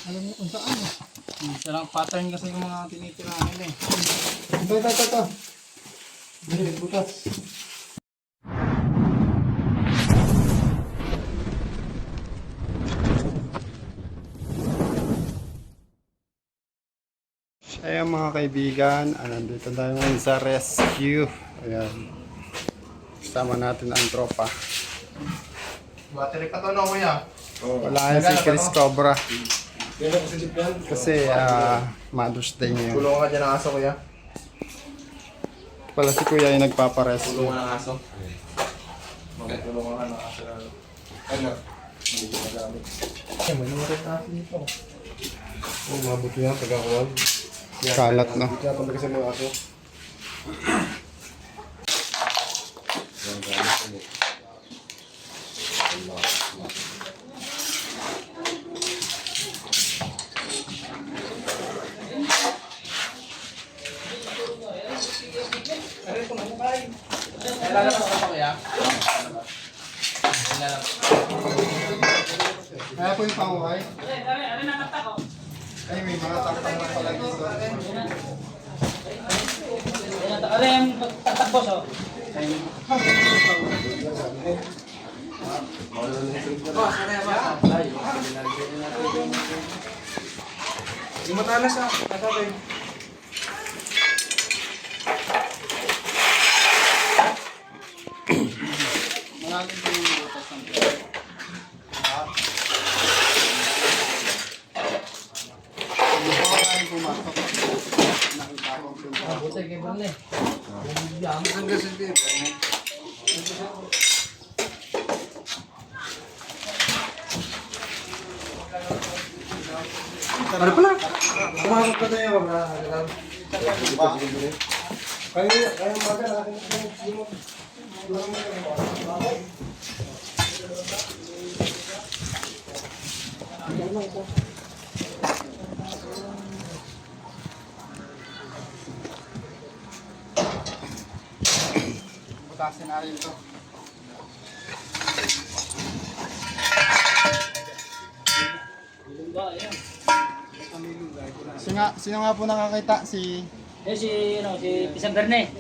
Alam mo kung saan eh. Isa lang pattern kasi yung mga tinitira nila eh. Ito. Dali, butas. Ayan mga kaibigan, nandito tayo ngayon sa rescue. Ayan. Kasama natin ang tropa. Battery pa to no kuya? Wala yan si Chris Cobra. Kasi Mother's Day ngayon. Tulungan ka dyan ng aso kuya? Pala si kuya yung nagpaparescue. Tulungan ng aso? Tulungan ka ng aso lalo. Ano? Hindi ko magamit. Ay, may naman rin aso dito. Oh, mabuti yan, tagakuhan. Kalat no. Kaya pala kasi mga aso. Lalabas ka pa kuya? Kaya po yung panguhay. Ay, may mga takpan na pala dito. Ano yung tatakbos oh? Yung matalas na, kasabi. Malalim po yung butas ng pera. Hindi ko kaya pumasok. Nakita ko yung Buti kay Brunei. Ang kasi dito. Ano pala? Kumakot ka tayo. Kaya maga, butasin na rin ito. Sino nga po nakakita? Si Si Pisang Berne.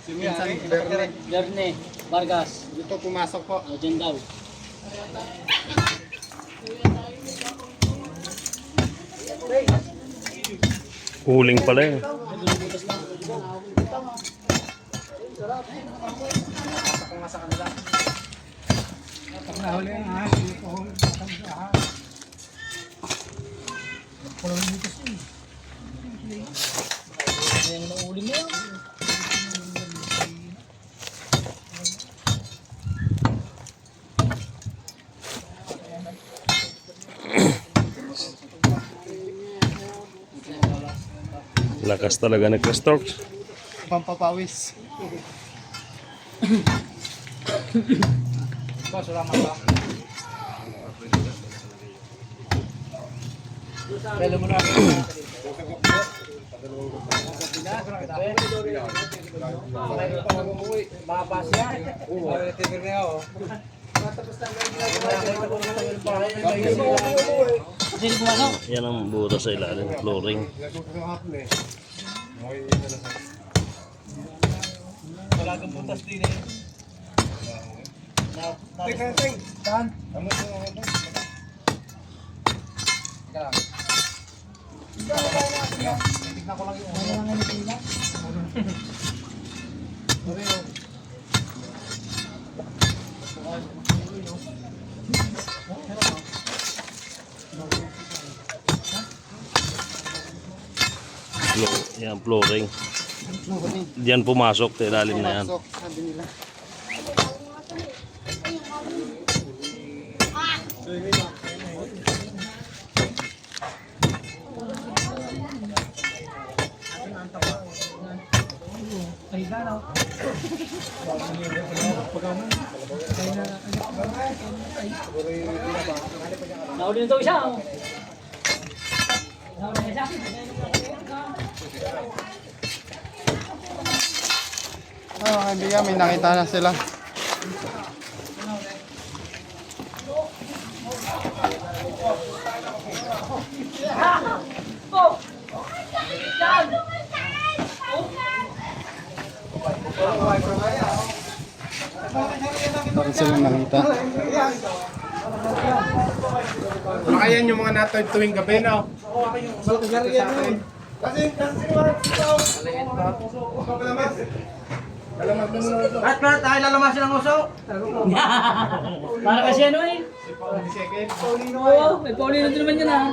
Vincent Berne. Berne. Vargas. Dito pumasok po. O, dyan daw. Huling pala yun. Ayan yung uling na yun. Lakas talaga ni Chris Torx. Pampapawis. Boss, wala man ba? Kailan mo na Babas yan. Relative niya oh. Sino pumasok? Yan ang butas sa ilalim, flooring. Wala kang butas din eh. Saan? Tignan ko lang yung Yan, flooring. Diyan pumasok sa ilalim na yan. Pumasok, sabi nila. Nauli na daw isa oh. Nauli na isa. Oh, kaibigan, may nakita na sila. Parang silang nakita. Baka yan yung mga natoy tuwing gabi, no? At pala tayo lalamasin ng uso. Para kasi ano eh. Oo, may Paulino din naman yan ah.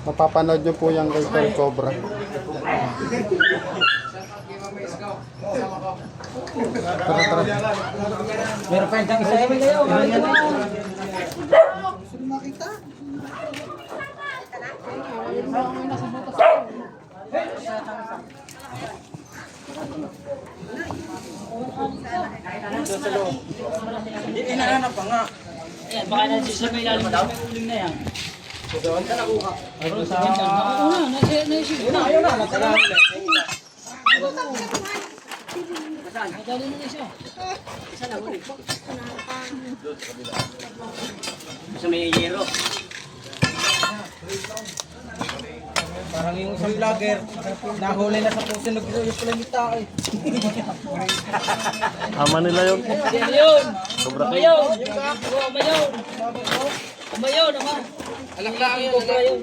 Mapapanood nyo po yung kay Tel Cobra. Tara, tara. Meron pa yung isa. Hindi inaanap pa nga. Ayan, baka na siya may ilalim na may uling na yan. Doon ka nakuha. Nakuha, naisip. Ayaw na. Natala. Nadali na siya. Isa na ulit. Sa may yero. Parang yung isang vlogger, nahuli na sa puso, nag-release pala yung tao eh. Ama nila yun. Ano yun? Amayon! Oo, amayon! Amayon, ama! Alak-laki yun. Cobra yun.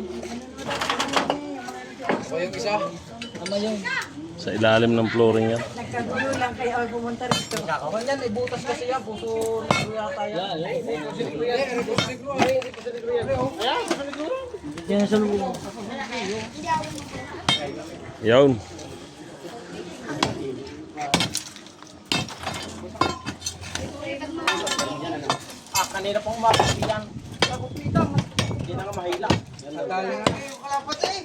O yung isa? Amayon. Sa ilalim ng flooring yan. Nagkagulo lang kayo ay pumunta rito. Kawan yan, ibutas kasi yan, puso negro yata yan. Diyan sa loob. Yun. Kanina pong mapapiyan. Hindi na nga mahila. Nagaling nga yung kalapat eh.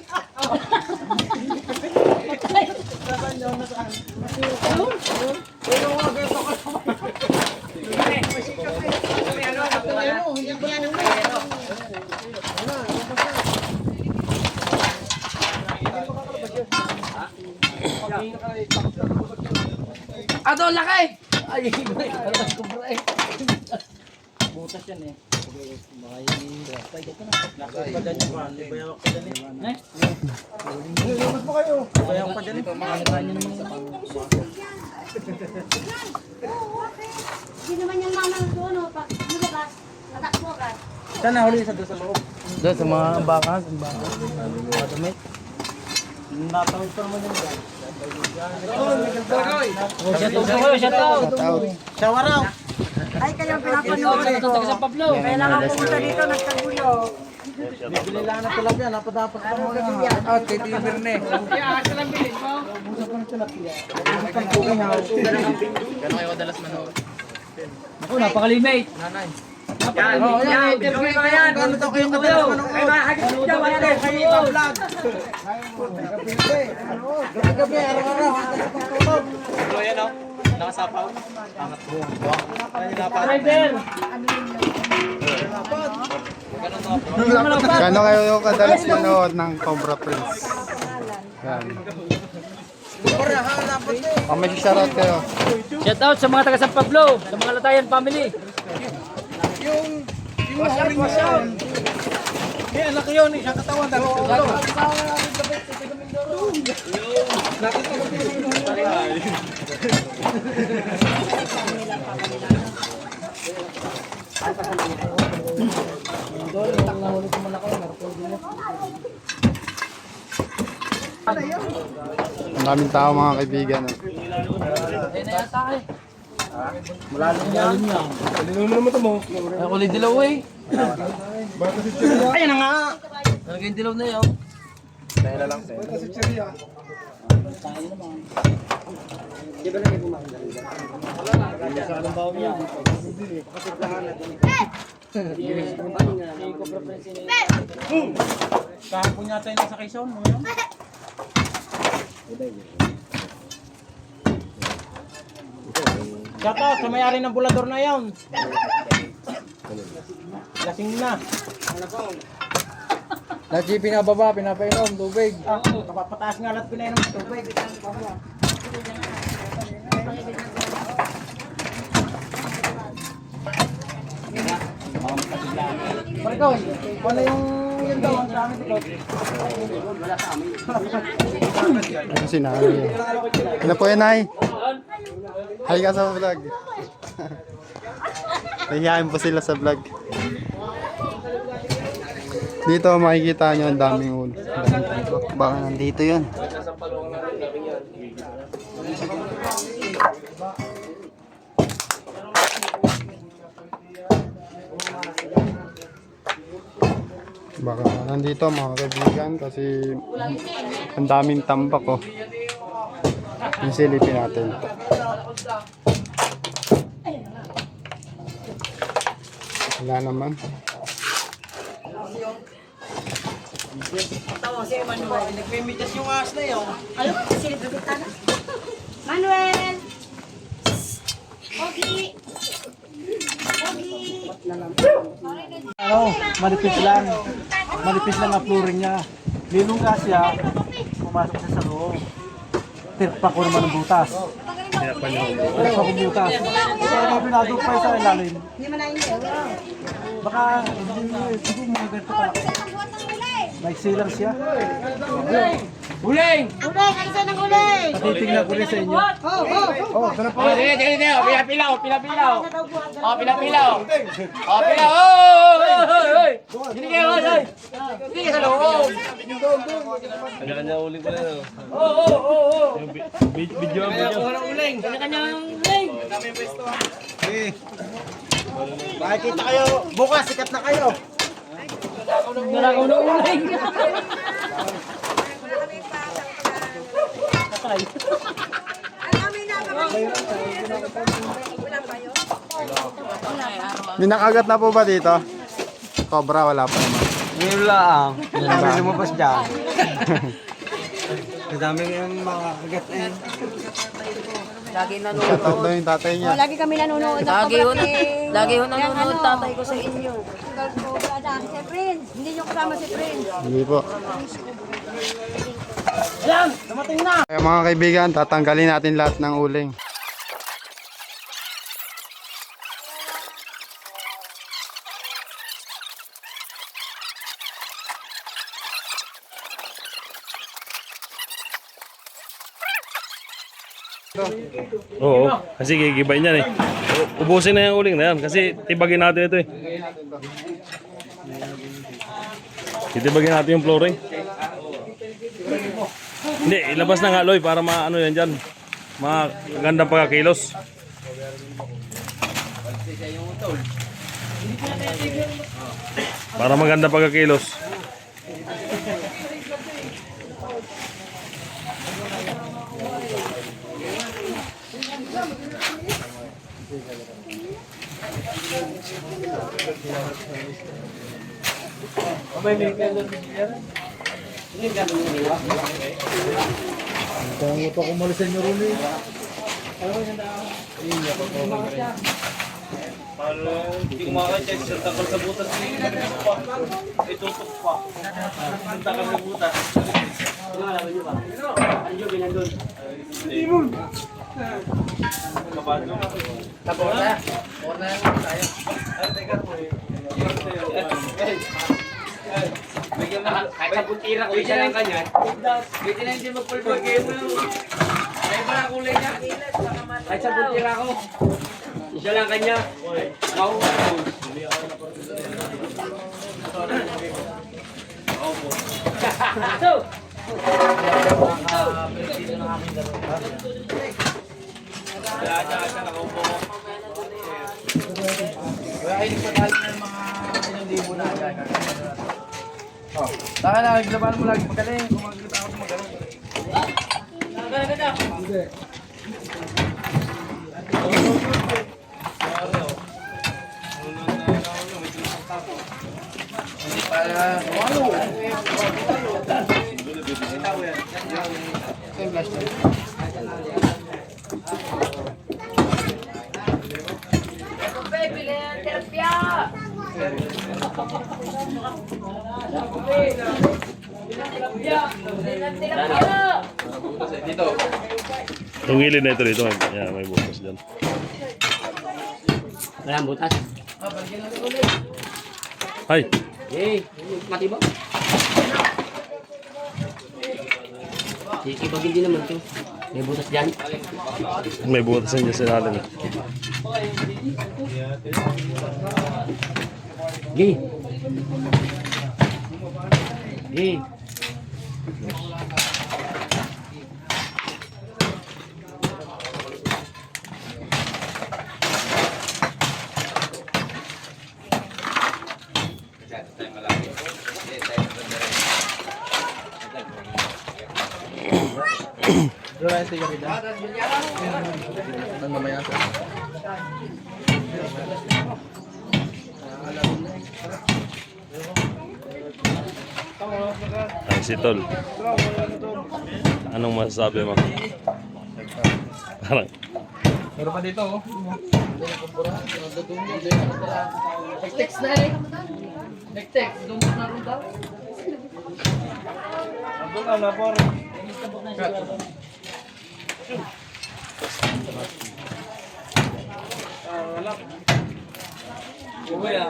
Ato, laki! Ay, talagang kubra eh. Butas yan eh. Baka yung pwede ko na. Nakapadan niya pa. Hindi ba yung kapadan niya? Eh? Ba yung kapadan niya? Kanya naman yung Hindi naman yung mama ng doon, pag lumabas, tatakbo agad. Saan nahuli sa doon sa loob? doon sa mga bakas, ang bakas, mga damit. Natawid pa naman yung dyan. Oh, shout out. Shower out! Ay, kayo ang Shout pinapanood out ko. sa Pablo. Kaya lang ako pumunta dito, nagkagulo. Bibili lang na tulad yan. Napadapat pa mo yan. Ah, kay Tiber na eh. Ako, napakalimate. Yan, yan, interview ko yan. Gano'n daw kayong kadalas manood? Ay, mahagit siya, wala daw kayo ipa-vlog. Gabi-gabi, araw-araw, hanggang sa pagtulog. Ito yan o, nakasapaw. Angat po. Driver! Kano kayo kadalas manood ng Cobra Prince? Yan. Para, hanapot eh. May shoutout kayo. Shout out sa mga taga San Pablo, sa mga Latayan family. Yung masaling masaw. Eh, anak yun, isang katawan, dalawang ulo. Ang daming tao mga kaibigan. Ayun na yata eh. Malino naman ito mo. Ay, kulay dilaw eh. Ayan na nga. Talagang dilaw na yun. Tayo lang. Si Cheria. Tayo naman. Kahapon yata yung nasa Quezon, mo yun? Shout out sa may-ari ng bulador na yun. Lasing na. Lagi pinababa, pinapainom, tubig. Kapapataas nga lahat pinainom ng tubig. Parito, wala yung yun daw, ang dami dito. Ano si nanay? Ano po yan, Nay? Hi ka sa vlog. Nahihayin po sila sa vlog. Dito makikita nyo ang daming ulo. Baka nandito yun. Baka nandito mga kaibigan kasi ang daming tambak oh. Yung silipin natin. Wala naman. Tama si Manuel, nagmimitas yung ahas na yun. Alam mo, silip na kita na. Manuel! Okay. Okay. Ano, manipis lang. Manipis lang ang flooring niya. Nilungga siya, pumasok siya sa loob. Tirpak ko naman ng butas. Tirpak ko butas. So, mabinado pa sa ilalim. Hindi man na hindi. Baka, hindi mga ganito pala. Nag-sealer siya. Uling! Uling! Isa ng uling! Titignan ko rin sa inyo. Oh, sige. Pila-pilaw. Oh, pila-pilaw. Oh, pilaw. Oy! Hindi kayo, oy! Hindi kayo sa loob. Kanya-kanya uling ko na yun. Oh. Video. Kanya-kanyang uling. Makikita kayo, bukas sikat na kayo. Wala ko ng uling. May nakagat na po ba dito? Cobra wala pa naman. Ngayon lang. Kami lumabas dyan. Madaming yung mga kagat eh. Shoutout daw yung tatay niya. Lagi kami nanonood ng Lagi ho nanonood tatay ko sa inyo. Si Prince. Hindi nyo kasama si Prince. Hindi po. Kaya mga kaibigan, tatanggalin natin lahat ng uling. Oo, kasi gigibayin yan eh. Ubusin na yung uling na yan kasi tibagin natin ito eh. Titibagin natin yung flooring. Hindi, ilabas na nga Loy para maano yan dyan. Magandang pagkakilos. Para maganda pagkakilos. Kaya pa kumalisan nyo rin eh. Hindi kumakakit siya takal sa butas. Itutok pa. Takal sa butas. Kahit sa puntira ko, isa lang kanya. Pwede na hindi magpulbagay mo. Ay, para kulay niya. Kahit sa puntira ko, isa lang kanya. Mauubos. Taka na, naglaban mo lagi. Magaling. Kung maglita ako, magaling. Yung gilid na ito dito, may butas dyan. Walang butas. Ay, Eh, mati ba? Ibagin din naman to. May butas dyan. may butasan dyan sa ilalim. Gi. Gi. Ay, si Tol. Anong masasabi mo? Parang, Meron pa dito, oh. Nag-text na eh. Nag-text. Dumot na rin daw. Nandun na, napor.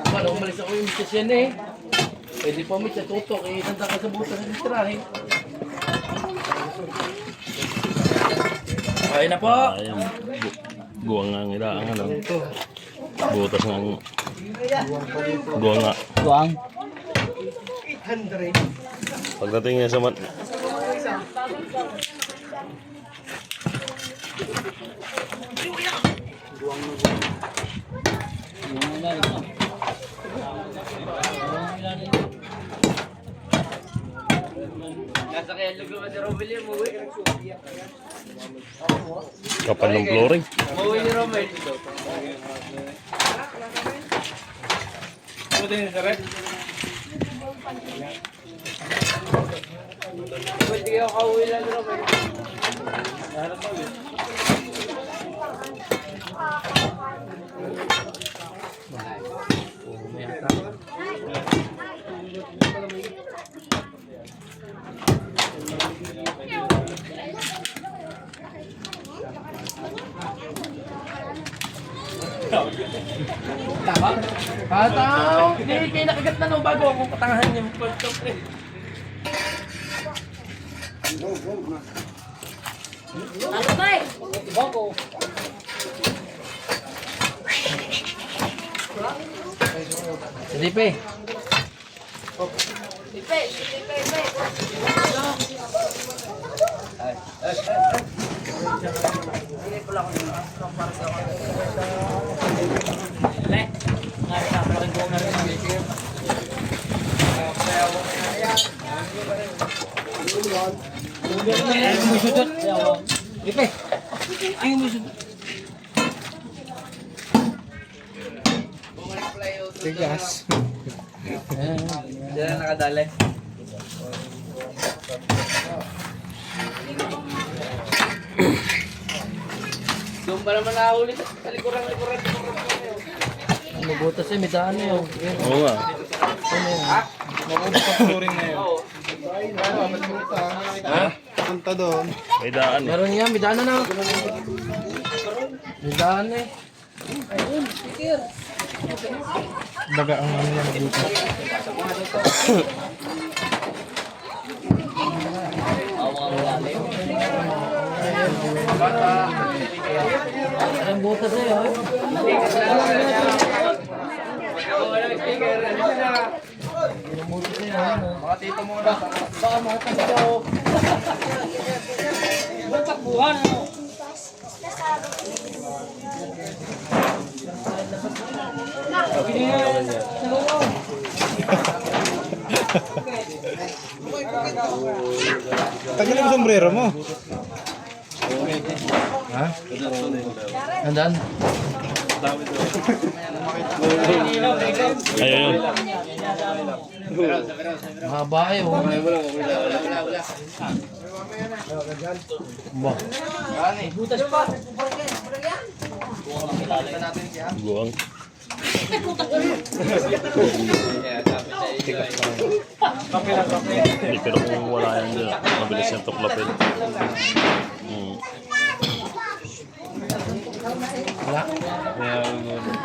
Paano umalis ako yung misis yan eh. Pwede pa may sa tutok eh. Nanda ka sa butas ng tirahe. Okay na po. ayun. Guwang nga ang ilaang ano. Butas nga ang... Guwang nga. Tuang. Pagdating niya sa mat... Nasa kaya lugar si Romel yung umuwi. Kapal ng flooring. Umuwi ni Romel. Pwede yun, sir, eh. Pwede kayo kauwi lang ni Romel. Ataw! Hindi kayo nakagat na no bago akong katangahan niya. Ano ba eh? Hindi pa eh. Tigas. Diyan na nakadali. Doon pa naman nahuli sa likuran. May butas eh, may daan eh. Oh. Oo nga. Maubos ang flooring na yun. Punta doon. May daan eh. Meron nga, may daan na. May daan eh. Daga ang ano yan dito. Ang butas eh. Oh. Mga tito muna. Baka mga kanto. Tagilin mo sombrero mo. Ha? Andan? Ayun yun. Mahaba eh. Oh. Ba. Butas pa. Guwang. Hindi, pero kung wala yan dyan, mabilis yung tuklapin.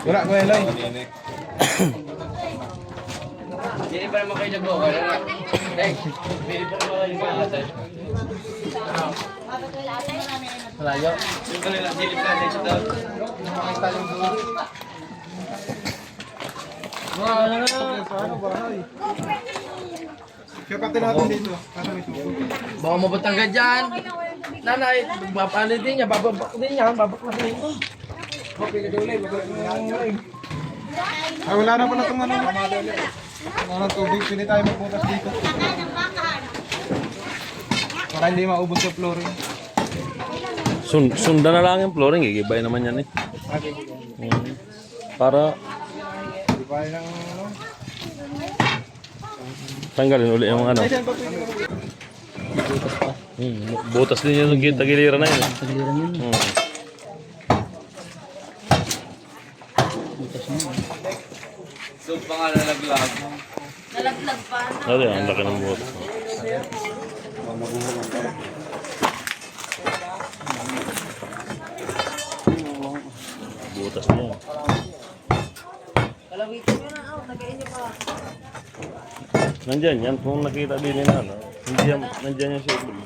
Wala ko Eloy. Hindi pa naman kayo nag-go. Hindi pa naman kayo nag-go. Malayo. Yung kanila, silip natin sa daw. Kapatin natin dito. Baka mabatangga dyan. Nanay, babalik din niya, bababak din niya, babak din niya. Ay, wala na pala itong ano. Ano tubig, pili tayo magbutas dito. Para hindi maubos yung flooring. Sundan na lang yung flooring, gigibay naman yan eh. Para Di ba yun ang ano? tanggalin uli yung ano. Butas din yung tagiliran na yun. Tagiliran yun. Doon pa nga nalaglag. Nalaglag pa. Ano yan, ang laki ng butas. Butas niya. Kalawitin nyo na. Tagayin nyo pa. Nandyan yan, kung nakita din nila, ano, hindi yan, nandyan yung silver.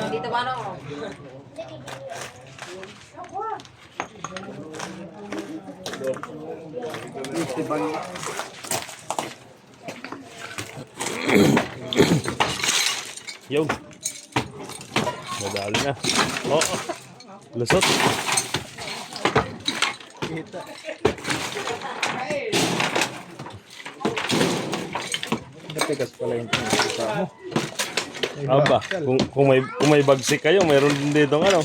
Dito ba ako? Yo. Nadali na. Oo. Lusot. Natigas pala yung pinagkita mo. Aba, kung may bagsik kayo, mayroon din dito ano.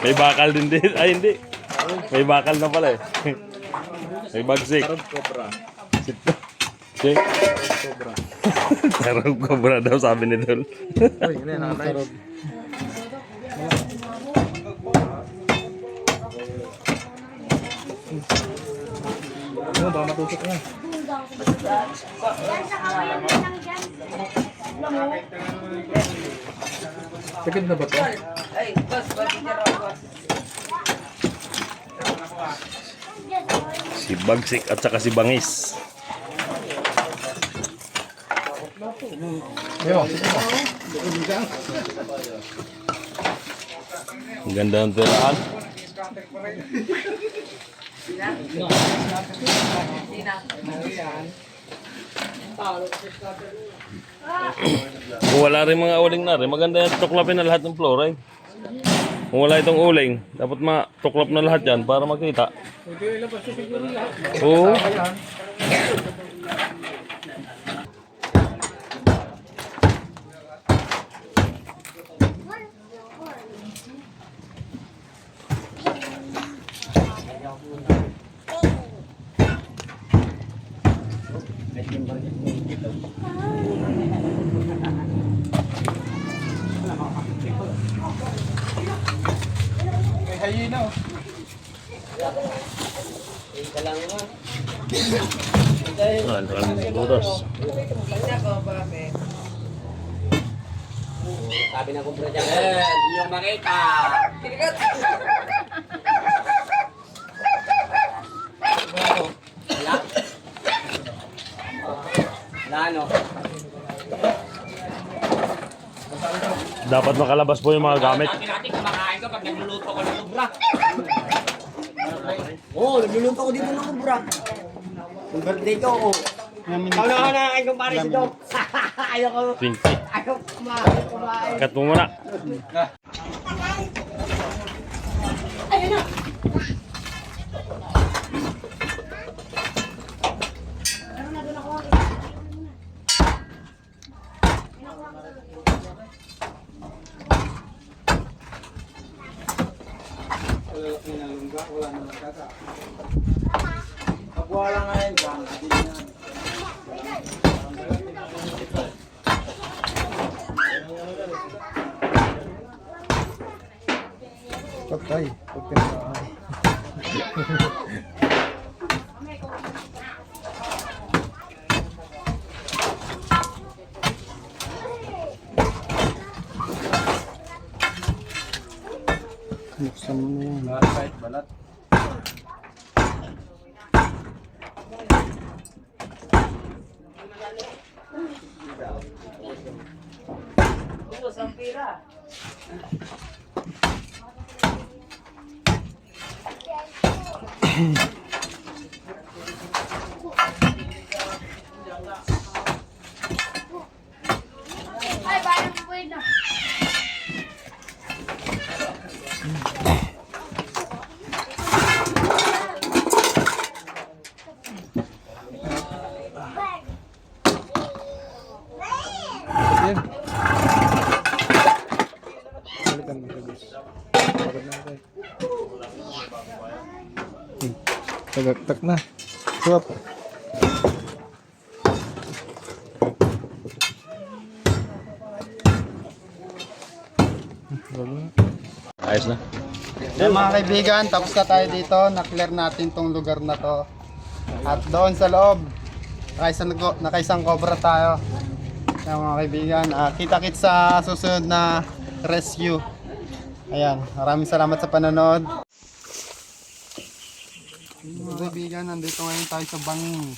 May bakal din dito. Ay, hindi. May bakal na pala eh. May bagsik. Tarot cobra. Okay. Tarot cobra daw sabi ni Dol. Uy, yun yan, nakalive. Ano, baka matusok na. Yan sa kawayan mo lang dyan. Sakit na ba ito? Ay, boss, bakit ka boss? Si Bagsik at saka si Bangis. Ayun. Ang ganda ng tirahan. Kung wala rin mga uling na rin, maganda yung tuklapin na lahat ng fluoride. Kung wala itong uling, dapat matuklap na lahat yan para makita. Oo. May hayina oh. Ah, ang butas. Sabi na kumpra dyan, hindi yung makita. Wala. ano. Dapat makalabas po yung mga gamit. Sabi natin, kumakain ka pag nagluluto ko ng ubra. Oo, nagluluto ko dito ng ubra. Yung birthday ko, oo. Kaunahan na aking kumpare si Dom. Ayaw ko. 20. Ayaw kumain. Cut mo muna. Ayun na. Wala nga yun. Patay. Buksan mo na yan. Kahit balat. Ay, bayang buhay na. Tagaktak na. Swap. Ayos na. Yan mga kaibigan, tapos na tayo dito. Na-clear natin tong lugar na to. At doon sa loob, nakaisang cobra tayo. Yan mga kaibigan, kita-kits sa susunod na rescue. Ayan, maraming salamat sa panonood. Mga kaibigan, nandito ngayon tayo sa bangin.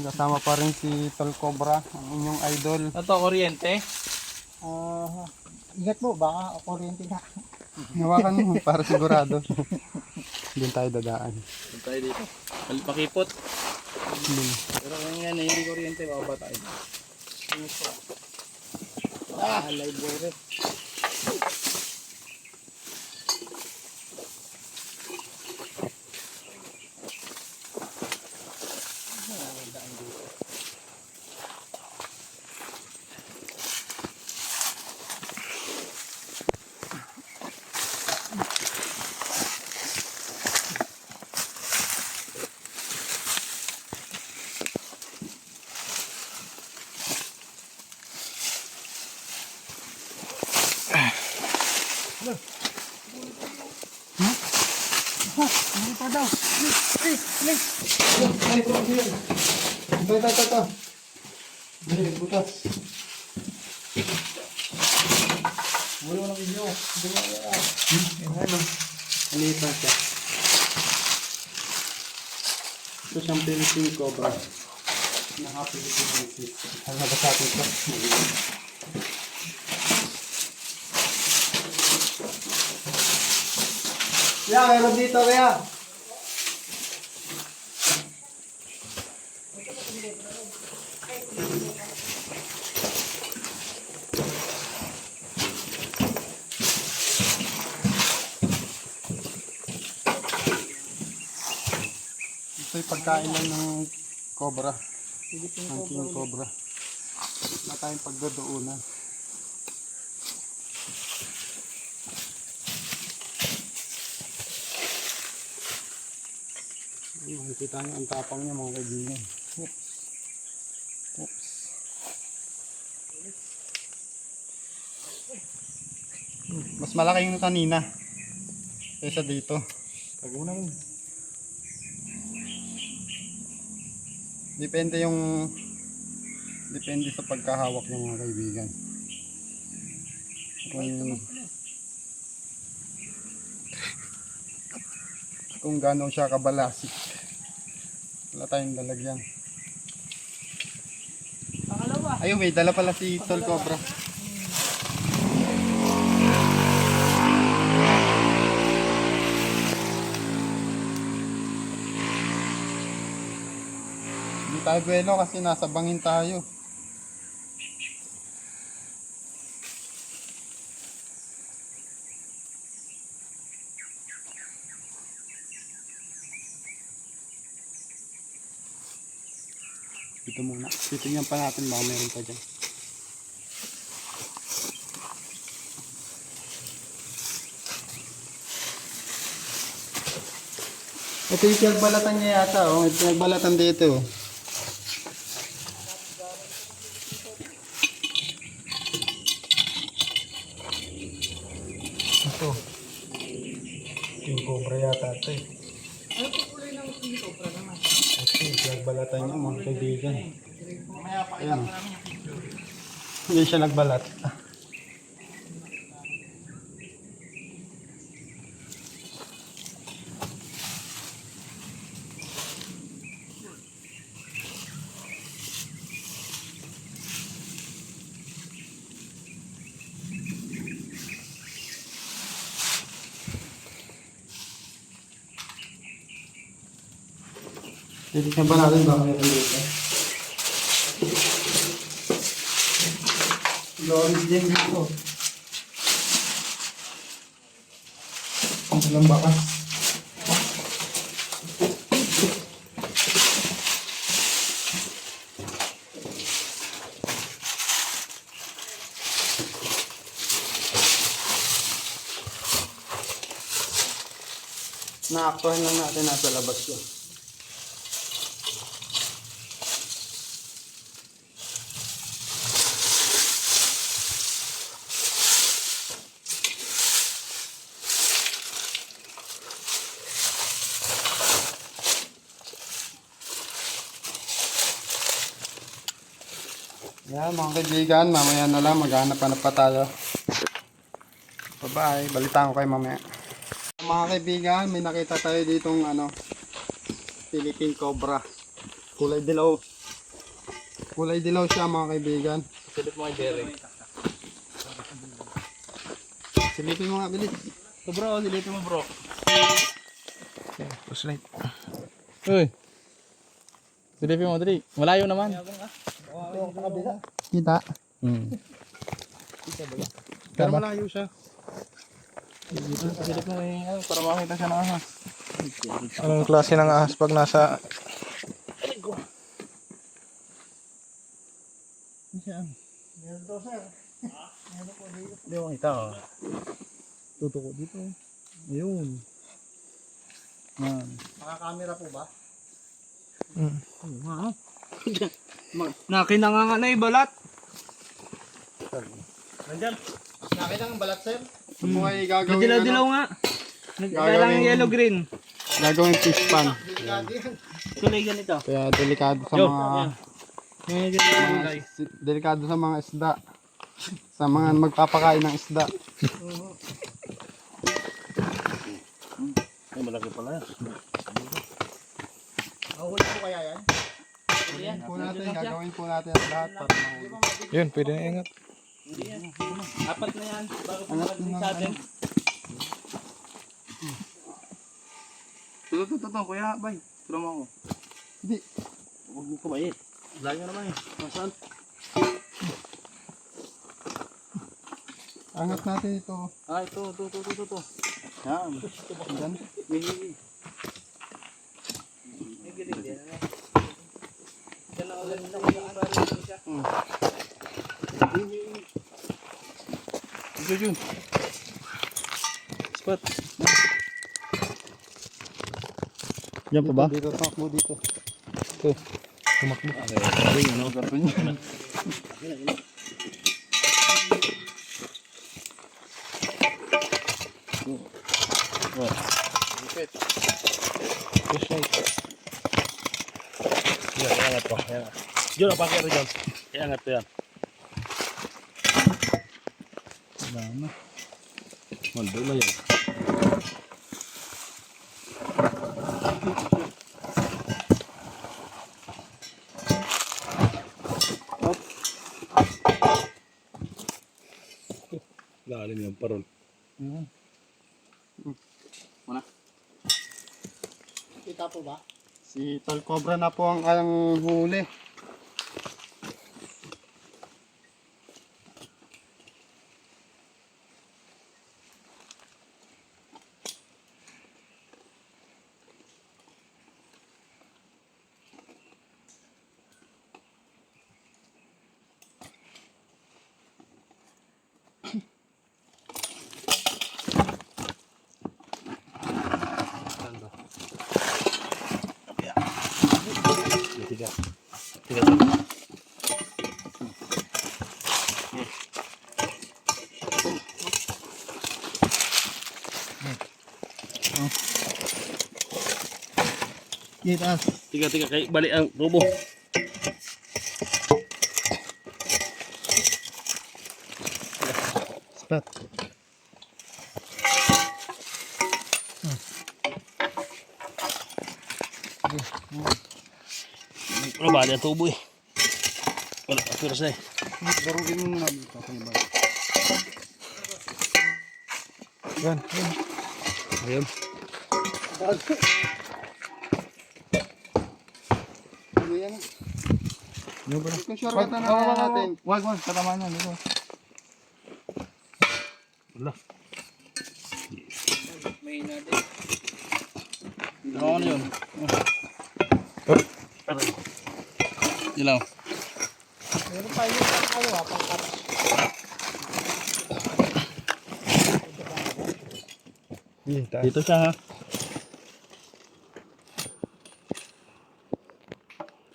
Kasama pa rin si Tol Cobra, ang inyong idol. Ito, kuryente. Ingat mo, baka kuryente na. Hawakan mo para sigurado. Doon tayo dadaan. Punta tayo dito. Pakipot. Pero kung yan hindi kuryente, bababa tayo. Library. Ito. Dali, butas. Wala na video. Maliit lang siya. Ito siyang Philippine Cobra. Naka-Philippine. Ang nabas natin ito. Kaya, meron dito kaya. Ito yung pagkain lang ng cobra. Ang king cobra. Wala tayong pagdodoonan. Makikita nyo ang tapang niya mga kaibigan. Oops. Mas malaki yung kanina kaysa dito. Taguna mo. Depende sa pagkahawak ng mga kaibigan. Kung gano'n siya kabalasik. Wala tayong lalagyan. Ayun, may dala pala si Tol Cobra. Hindi tayo buwelo kasi nasa bangin tayo. Dito muna. Titingnan pa natin baka meron pa dyan. Ito yung pinagbalatan niya yata. Oh. May pinagbalatan dito. Oh. Ito. King Cobra yata ito eh. Ano po kulay ng King Cobra naman? Ito yung pinagbalatan niya mga kaibigan. Ayan. Hindi siya nagbalat. Titignan ba natin baka meron dito? Loris din dito. Ang ilang bakas. Naaktuhan lang natin nasa labas ko. Yan mga kaibigan, mamaya na lang maghanap-hanap pa tayo. Bye-bye, balitaan ko kayo mamaya. Mga kaibigan, may nakita tayo ditong Philippine Cobra. Kulay dilaw. Kulay dilaw siya mga kaibigan. Silip mo kay Jerry. Silipin mo nga, bilis. Ito bro, silipin mo bro. Push light. Uy. Silipin mo, dali. Malayo naman. Kita. Pero malayo siya. Silip mo para makita siya ng ahas. Anong klase ng ahas pag nasa... Hindi mo kita oh. Tutuko dito. Ayun. Yan. Nakakamera po ba? Nakinanga na balat. Nandyan. Nakita ng balat, sir? Ito po ay gagawin Dilaw-dilaw nga. Nagkailangan Gagawin- yellow green. Gagawin fish pan. Tuloy ganito. Kaya delikado sa Yo, mga... yan. Yung ganito kulay. Delikado sa mga isda. Sa mga magpapakain ng isda. Ay, malaki pala yan. Mahuli po kaya yan? Gagawin po natin ang lahat para mahuli. Yun, pwede na ingat. Apat na yan. Bago Angat pumagaling na sa atin. Tuto, kuya, bay. Tulong mo ako. Hindi. Huwag mo kumait. Layo naman eh. Nasaan? Angat natin ito. Ah, ito. Yan. Diyan. Yun. Spot. Yan pa ba? Dito, takbo dito. Push light. Yan, iangat pa. Diyan, napakir dyan. Iangat pa yan. Maldo na yan. rin yung parol. Kita po ba? Si Tol Cobra na po ang huli. Kita. Tiga kayak balik ang tubo. Start. Ano ba ada tubo eh. Wala pero say. Darugin mo muna dito. Yan. Ayun. Yan. Yung ba? Kung shortcut na natin. Wag, katama niya. Dito. Wala. Ano yun? Ilaw. Dito siya ha.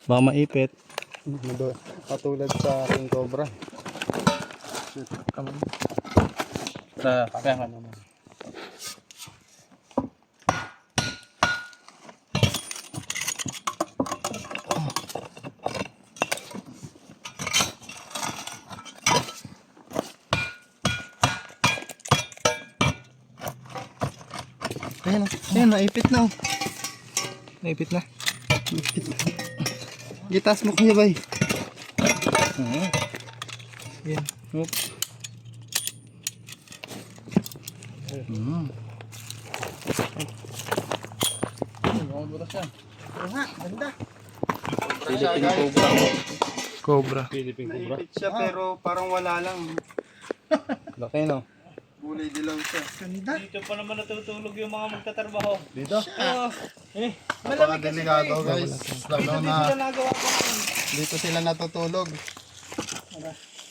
Baka maipit. Katulad sa King Cobra. Sa kapehan naman. Ayan, naipit na. Naipit na. Gitas mo kuya bay. Yan. Oop. Philippine Cobra. Philippine Cobra. Naipit siya pero parang wala lang. Laki no? Gulay dilaw siya. Dito pa naman natutulog yung mga magtatrabaho. Dito? Napaka-delikado guys. Lalo na dito sila natutulog.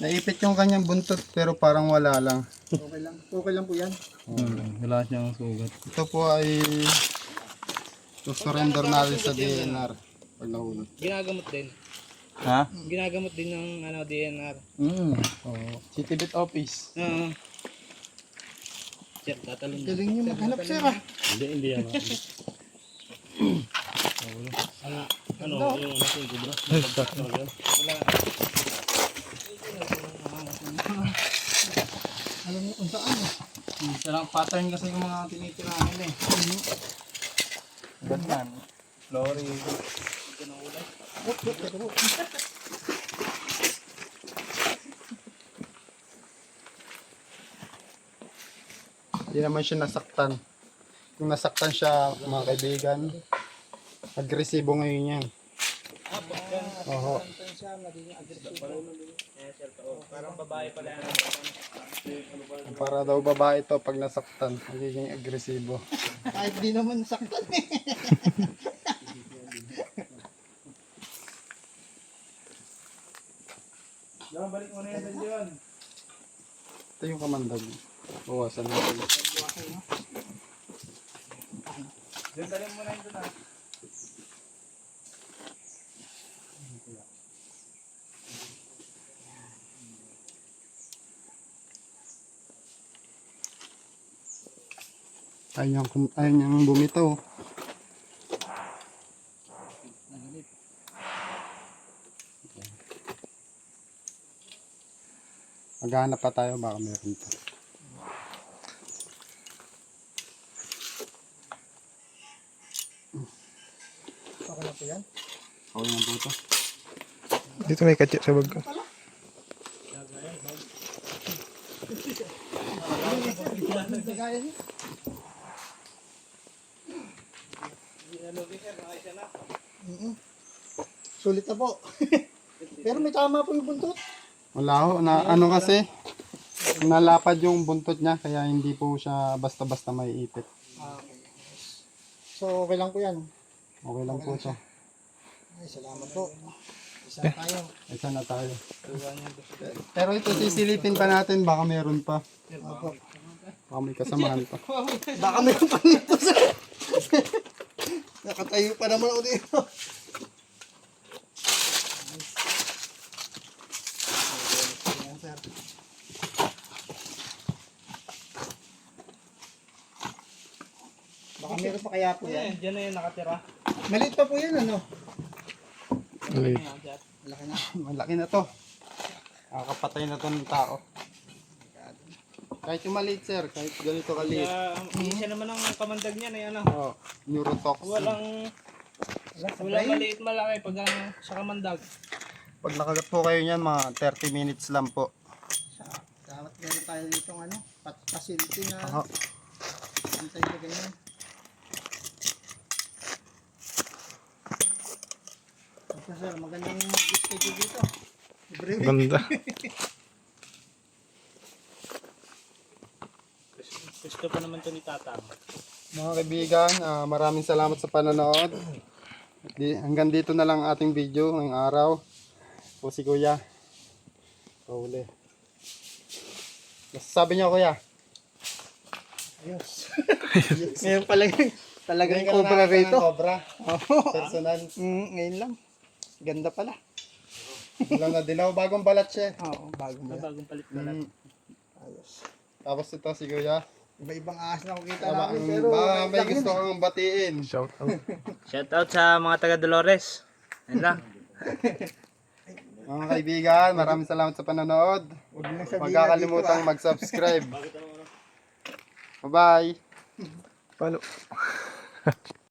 Naipit yung kanyang buntot pero parang wala lang. Okay lang. Okay lang po yan. Wala siyang sugat. Ito po ay surrender natin sa DNR pag nahulog. Ginagamot din. Ha? Ginagamot din ng DNR. Oo. City Bit Office. Oo. Sir, tatalon na. Galing niyo maghanap sir ah. Hindi yan. Ano yung ano yung Cobra? Alam niyo kung saan eh. Silang pattern kasi yung mga tinitirahan nila eh. Ganyan. Flory. Hindi naman siya nasaktan. Kung nasaktan siya mga kaibigan, agresibo ngayon yan. Oho. Para daw babae to pag nasaktan, magiging agresibo. Kahit di naman saktan eh. Diyan, balik mo na yan dyan. Ito yung kamandag. Bawasan natin. Diyan, dalhin mo na yun doon ah. Ayaw niyang bumitaw. Maghanap pa tayo, baka meron pa. Okay na po yan? Okay na po ito. Dito may katya sa bag ko. Sulit na po. Pero may tama po yung buntot. Wala ho, na ano kasi, nalapad yung buntot niya, kaya hindi po siya basta-basta may ipit. So, okay lang po yan. Okay lang po siya. Ay, salamat po. Isa tayo. Isa na tayo. Pero ito, sisilipin pa natin, baka meron pa. Baka may kasamahan pa. Baka meron pa nito, sir. Nakatayo pa naman ako dito. Ayan, sir. Baka meron pa kaya po yan. Diyan na yung nakatira. Maliit pa po yan, ano? Malaki na. Malaki na to. Nakakapatay na to ng tao. Kahit yung maliit, sir, kahit ganito kaliit. Isa naman ang kamandag niya na yan. Oh, neurotoxin. Walang maliit malaki pag sa kamandag. Pag nakagat po kayo niyan, mga 30 minutes lang po. Dapat meron tayo dito ng ano, facility na Aha. antay na ganyan. Ito, sir, magandang schedule dito. Every week. Ganda. Gusto pa naman ito ni Tatang. Mga kaibigan, maraming salamat sa panonood. Hanggang dito na lang ating video ngayong araw. Po si Kuya. Pauli. Sabi niya, Kuya. Ayos. Ngayon pala talagang Ngayon ka cobra nakakita ng rito. Cobra. Personal. Ngayon lang. Ganda pala. Dilaw na dilaw. Bagong balat siya. Oo, bagong ba. Bagong palit na lang. Ayos. Tapos ito si Kuya. Iba-ibang ahas na nakikita Baka namin. Pero may gusto kang batiin. Shout out. Shout out sa mga taga Dolores. Yan lang. Mga kaibigan, maraming salamat sa panonood. huwag na sabihin Huwag kakalimutang mag-subscribe. Bye-bye. Follow.